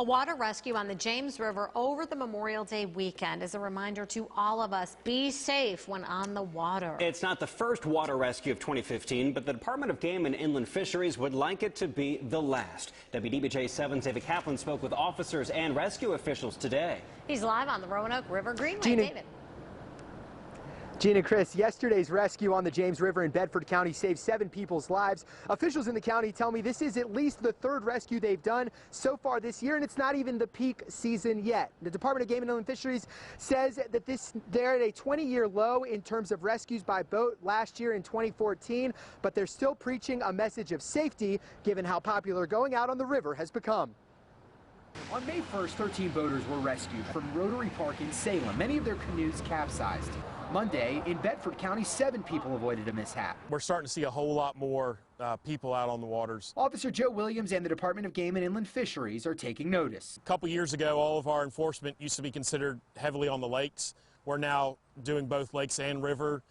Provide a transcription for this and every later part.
A water rescue on the James River over the Memorial Day weekend is a reminder to all of us, be safe when on the water. It's not the first water rescue of 2015, but the Department of Game and Inland Fisheries would like it to be the last. WDBJ7's David Kaplan spoke with officers and rescue officials today. He's live on the Roanoke River Greenway. David. Gina, Chris, yesterday's rescue on the James River in Bedford County saved 7 people's lives. Officials in the county tell me this is at least the 3rd rescue they've done so far this year, and it's not even the peak season yet. The Department of Game and Inland Fisheries says that they're at a 20-year low in terms of rescues by boat last year in 2014, but they're still preaching a message of safety given how popular going out on the river has become. On May 1st, 13 boaters were rescued from Rotary Park in Salem. Many of their canoes capsized. Monday, in Bedford County, 7 people avoided a mishap. We're starting to see a whole lot more people out on the waters. Officer Joe Williams and the Department of Game and Inland Fisheries are taking notice. A couple years ago, all of our enforcement used to be considered heavily on the lakes. We're now doing both lakes and river.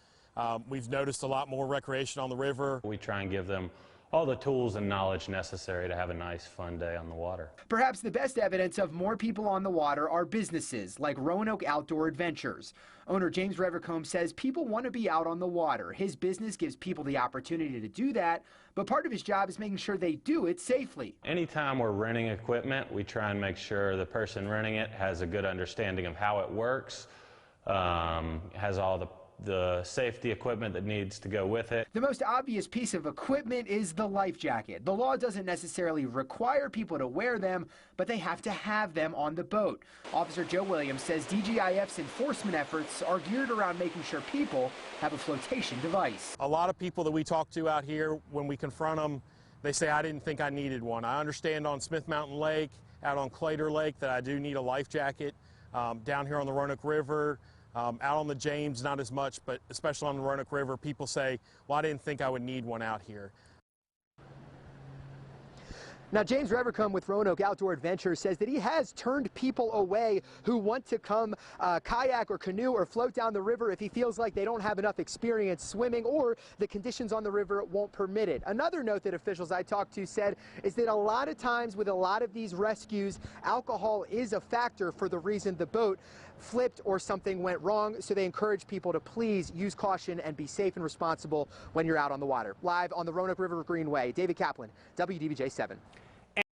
We've noticed a lot more recreation on the river. We try and give them all the tools and knowledge necessary to have a nice, fun day on the water. Perhaps the best evidence of more people on the water are businesses like Roanoke Outdoor Adventures. Owner James Revercombe says people want to be out on the water. His business gives people the opportunity to do that, but part of his job is making sure they do it safely. Anytime we're renting equipment, we try and make sure the person renting it has a good understanding of how it works, has all the safety equipment that needs to go with it. The most obvious piece of equipment is the life jacket. The law doesn't necessarily require people to wear them, but they have to have them on the boat. Officer Joe Williams says DGIF's enforcement efforts are geared around making sure people have a flotation device. A lot of people that we talk to out here, when we confront them, they say, I didn't think I needed one. I understand on Smith Mountain Lake, out on Clater Lake, that I do need a life jacket. Down here on the Roanoke River, out on the James, not as much, but especially on the Roanoke River, people say, well, I didn't think I would need one out here. Now, James Revercombe with Roanoke Outdoor Adventures says that he has turned people away who want to come kayak or canoe or float down the river if he feels like they don't have enough experience swimming or the conditions on the river won't permit it. Another note that officials I talked to said is that a lot of times with a lot of these rescues, alcohol is a factor for the reason the boat flipped or something went wrong, so they encourage people to please use caution and be safe and responsible when you're out on the water. Live on the Roanoke River Greenway, David Kaplan, WDBJ 7.